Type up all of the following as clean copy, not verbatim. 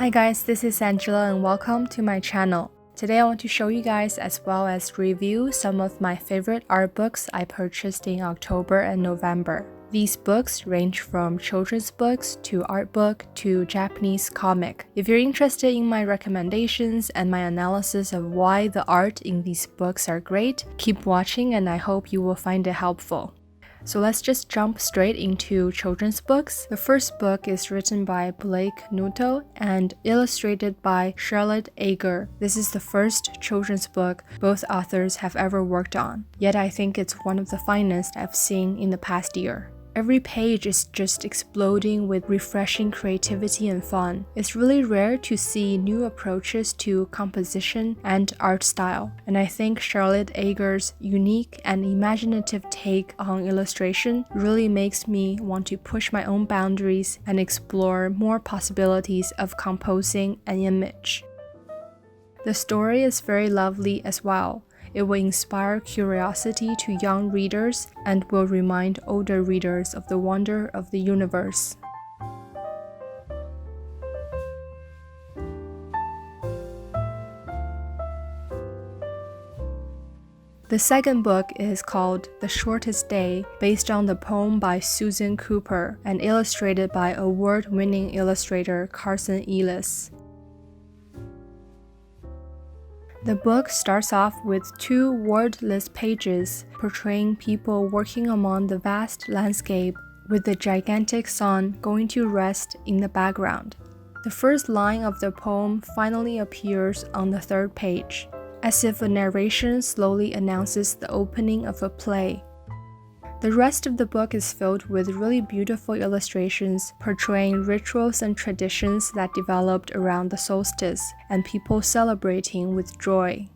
Hi guys, this is Angela and welcome to my channel. Today I want to show you guys as well as review some of my favorite art books I purchased in October and November. These books range from children's books to art book to Japanese comic. If you're interested in my recommendations and my analysis of why the art in these books are great, keep watching and I hope you will find it helpful. So let's just jump straight into children's books. The first book is written by Blake Nuttall and illustrated by Charlotte Ager. This is the first children's book both authors have ever worked on, yet I think it's one of the finest I've seen in the past year. Every page is just exploding with refreshing creativity and fun. It's really rare to see new approaches to composition and art style, and I think Charlotte Ager's unique and imaginative take on illustration really makes me want to push my own boundaries and explore more possibilities of composing an image. The story is very lovely as well. It will inspire curiosity to young readers and will remind older readers of the wonder of the universe. The second book is called The Shortest Day, based on the poem by Susan Cooper and illustrated by award-winning illustrator Carson Ellis. The book starts off with two wordless pages portraying people working among the vast landscape with the gigantic sun going to rest in the background. The first line of the poem finally appears on the third page, as if a narration slowly announces the opening of a play. The rest of the book is filled with really beautiful illustrations portraying rituals and traditions that developed around the solstice and people celebrating with joy.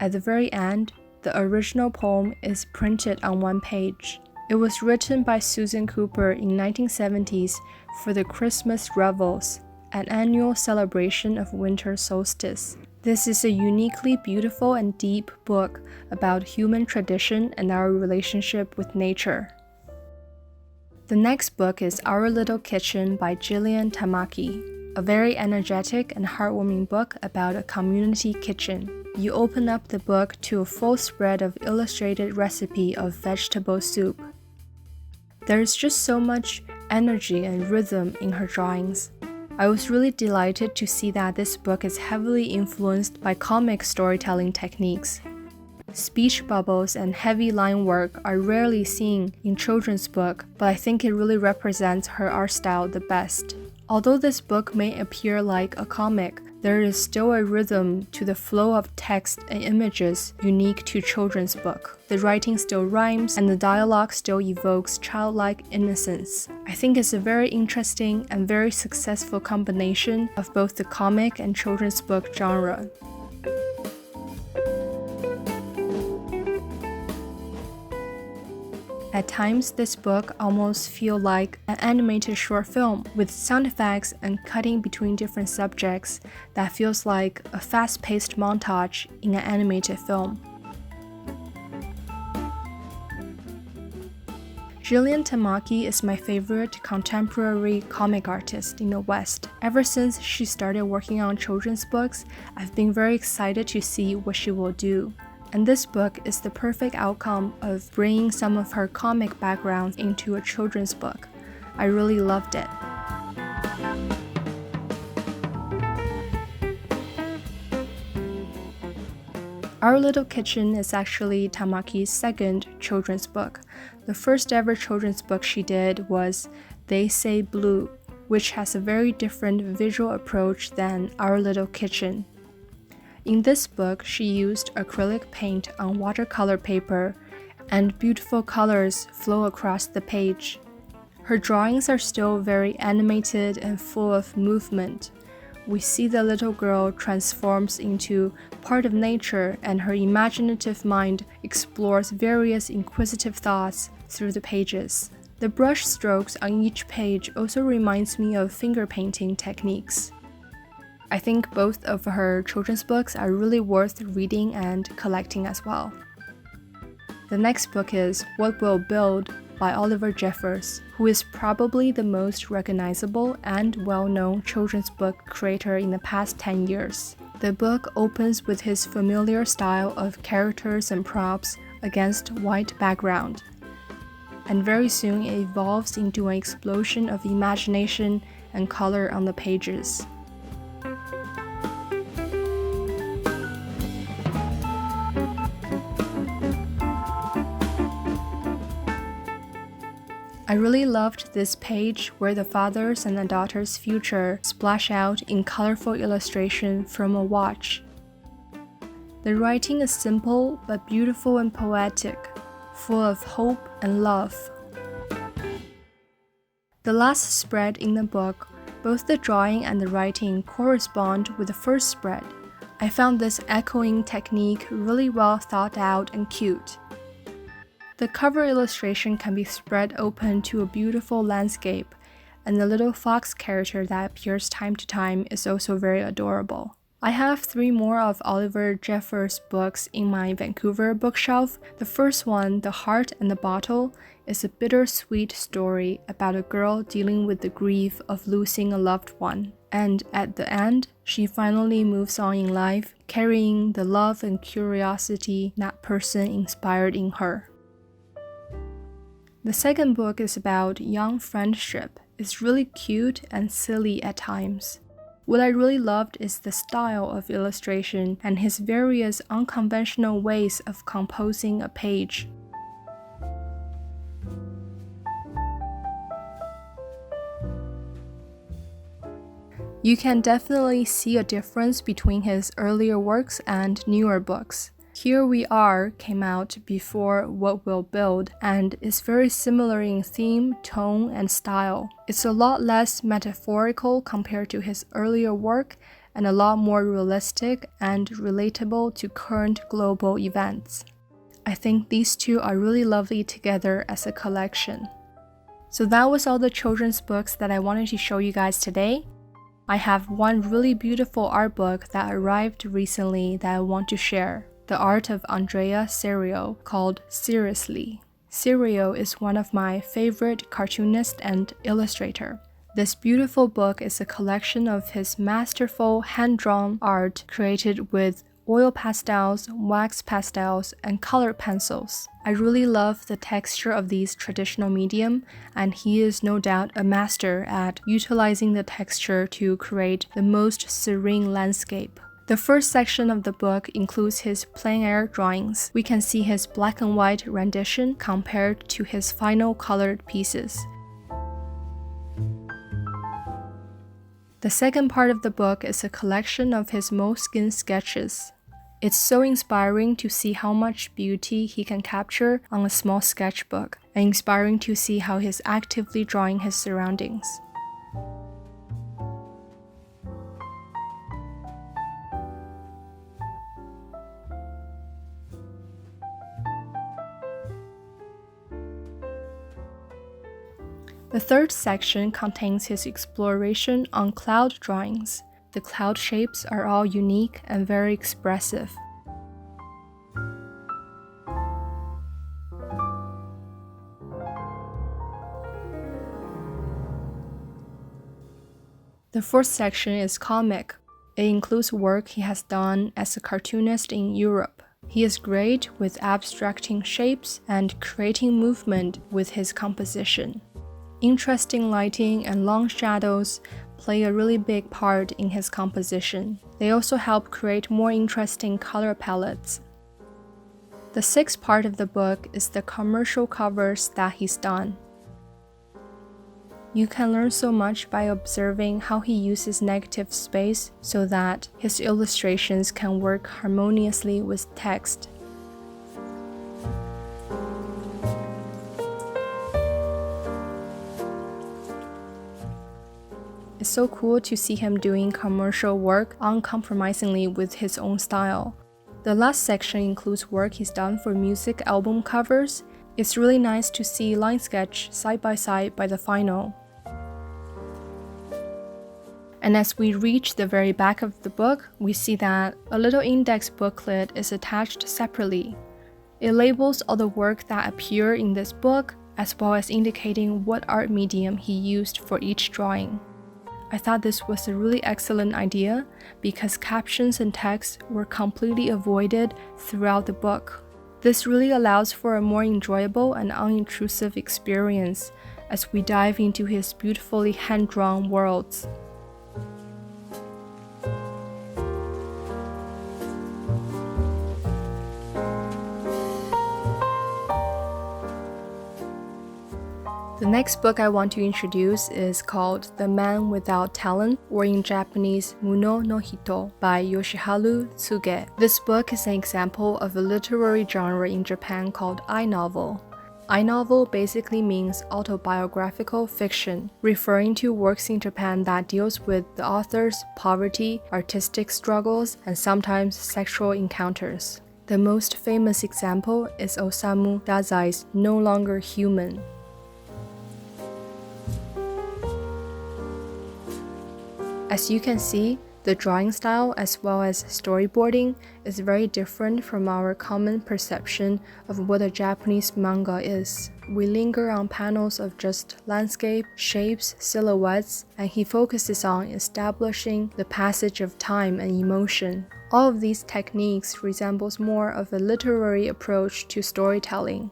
At the very end, the original poem is printed on one page. It was written by Susan Cooper in 1970s for the Christmas Revels, an annual celebration of winter solstice. This is a uniquely beautiful and deep book about human tradition and our relationship with nature. The next book is Our Little Kitchen by Gillian Tamaki, a very energetic and heartwarming book about a community kitchen. You open up the book to a full spread of illustrated recipe of vegetable soup. There's just so much energy and rhythm in her drawings. I was really delighted to see that this book is heavily influenced by comic storytelling techniques. Speech bubbles and heavy line work are rarely seen in children's book, but I think it really represents her art style the best. Although this book may appear like a comic, there is still a rhythm to the flow of text and images unique to children's book. The writing still rhymes and the dialogue still evokes childlike innocence. I think it's a very interesting and very successful combination of both the comic and children's book genre. At times, this book almost feels like an animated short film with sound effects and cutting between different subjects that feels like a fast-paced montage in an animated film. Gillian Tamaki is my favorite contemporary comic artist in the West. Ever since she started working on children's books, I've been very excited to see what she will do. And this book is the perfect outcome of bringing some of her comic background into a children's book. I really loved it. Our Little Kitchen is actually Tamaki's second children's book. The first ever children's book she did was They Say Blue, which has a very different visual approach than Our Little Kitchen. In this book, she used acrylic paint on watercolor paper, and beautiful colors flow across the page. Her drawings are still very animated and full of movement. We see the little girl transforms into part of nature, and her imaginative mind explores various inquisitive thoughts through the pages. The brush strokes on each page also reminds me of finger painting techniques. I think both of her children's books are really worth reading and collecting as well. The next book is What We'll Build by Oliver Jeffers, who is probably the most recognizable and well-known children's book creator in the past 10 years. The book opens with his familiar style of characters and props against white background, and very soon it evolves into an explosion of imagination and color on the pages. I really loved this page where the father's and the daughter's future splash out in colorful illustration from a watch. The writing is simple but beautiful and poetic, full of hope and love. The last spread in the book, both the drawing and the writing correspond with the first spread. I found this echoing technique really well thought out and cute. The cover illustration can be spread open to a beautiful landscape, and the little fox character that appears time to time is also very adorable. I have 3 more of Oliver Jeffers' books in my Vancouver bookshelf. The first one, The Heart and the Bottle, is a bittersweet story about a girl dealing with the grief of losing a loved one. And at the end, she finally moves on in life, carrying the love and curiosity that person inspired in her. The second book is about young friendship. It's really cute and silly at times. What I really loved is the style of illustration and his various unconventional ways of composing a page. You can definitely see a difference between his earlier works and newer books. Here We Are came out before What Will Build and is very similar in theme, tone, and style. It's a lot less metaphorical compared to his earlier work and a lot more realistic and relatable to current global events. I think these two are really lovely together as a collection. So that was all the children's books that I wanted to show you guys today. I have one really beautiful art book that arrived recently that I want to share. The art of Andrea Serio called Seriously. Serio is one of my favorite cartoonists and illustrator. This beautiful book is a collection of his masterful hand-drawn art created with oil pastels, wax pastels, and colored pencils. I really love the texture of these traditional medium, and he is no doubt a master at utilizing the texture to create the most serene landscape. The first section of the book includes his plein air drawings. We can see his black and white rendition compared to his final colored pieces. The second part of the book is a collection of his moleskin sketches. It's so inspiring to see how much beauty he can capture on a small sketchbook, and inspiring to see how he's actively drawing his surroundings. The third section contains his exploration on cloud drawings. The cloud shapes are all unique and very expressive. The fourth section is comic. It includes work he has done as a cartoonist in Europe. He is great with abstracting shapes and creating movement with his composition. Interesting lighting and long shadows play a really big part in his composition. They also help create more interesting color palettes. The sixth part of the book is the commercial covers that he's done. You can learn so much by observing how he uses negative space so that his illustrations can work harmoniously with text. It's so cool to see him doing commercial work uncompromisingly with his own style. The last section includes work he's done for music album covers. It's really nice to see line sketch side by side by the final. And as we reach the very back of the book, we see that a little index booklet is attached separately. It labels all the work that appear in this book, as well as indicating what art medium he used for each drawing. I thought this was a really excellent idea because captions and text were completely avoided throughout the book. This really allows for a more enjoyable and unintrusive experience as we dive into his beautifully hand-drawn worlds. The next book I want to introduce is called The Man Without Talent, or in Japanese, Muno no Hito by Yoshiharu Tsuge. This book is an example of a literary genre in Japan called I-novel. I-novel basically means autobiographical fiction, referring to works in Japan that deals with the author's poverty, artistic struggles, and sometimes sexual encounters. The most famous example is Osamu Dazai's No Longer Human. As you can see, the drawing style as well as storyboarding is very different from our common perception of what a Japanese manga is. We linger on panels of just landscape, shapes, silhouettes, and he focuses on establishing the passage of time and emotion. All of these techniques resembles more of a literary approach to storytelling.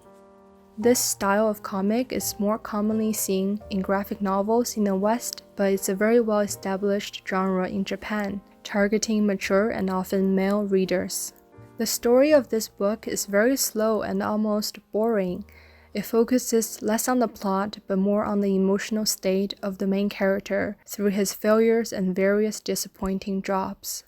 This style of comic is more commonly seen in graphic novels in the West, but it's a very well-established genre in Japan, targeting mature and often male readers. The story of this book is very slow and almost boring. It focuses less on the plot but more on the emotional state of the main character through his failures and various disappointing jobs.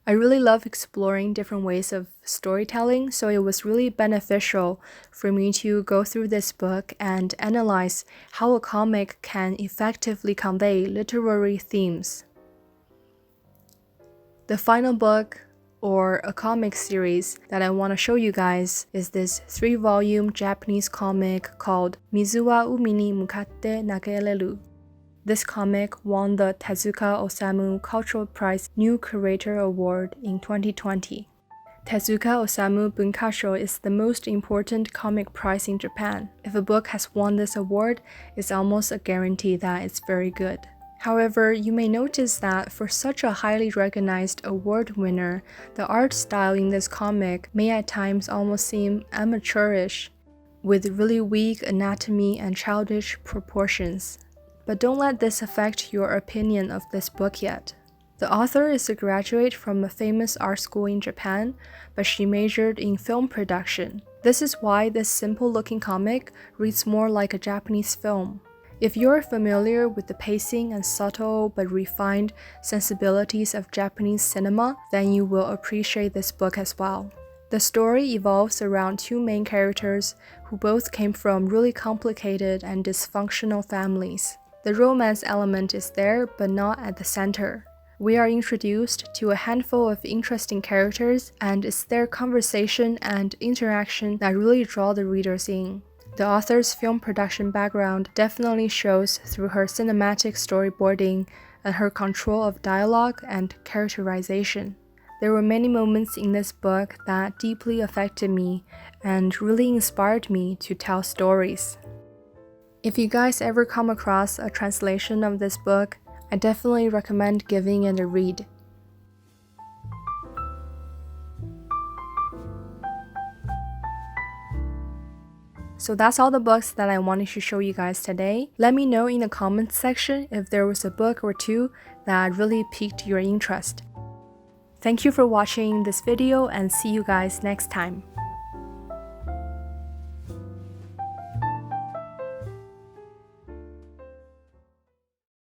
I really love exploring different ways of storytelling, so it was really beneficial for me to go through this book and analyze how a comic can effectively convey literary themes. The final book, or a comic series, that I want to show you guys is this 3-volume Japanese comic called Mizuwa Umini Mukatte Nagareru. This comic won the Tezuka Osamu Cultural Prize New Curator Award in 2020. Tezuka Osamu Bunkasho is the most important comic prize in Japan. If a book has won this award, it's almost a guarantee that it's very good. However, you may notice that for such a highly recognized award winner, the art style in this comic may at times almost seem amateurish, with really weak anatomy and childish proportions. But don't let this affect your opinion of this book yet. The author is a graduate from a famous art school in Japan, but she majored in film production. This is why this simple-looking comic reads more like a Japanese film. If you're familiar with the pacing and subtle but refined sensibilities of Japanese cinema, then you will appreciate this book as well. The story evolves around 2 main characters who both came from really complicated and dysfunctional families. The romance element is there, but not at the center. We are introduced to a handful of interesting characters, and it's their conversation and interaction that really draw the readers in. The author's film production background definitely shows through her cinematic storyboarding and her control of dialogue and characterization. There were many moments in this book that deeply affected me and really inspired me to tell stories. If you guys ever come across a translation of this book, I definitely recommend giving it a read. So that's all the books that I wanted to show you guys today. Let me know in the comments section if there was a book or two that really piqued your interest. Thank you for watching this video and see you guys next time.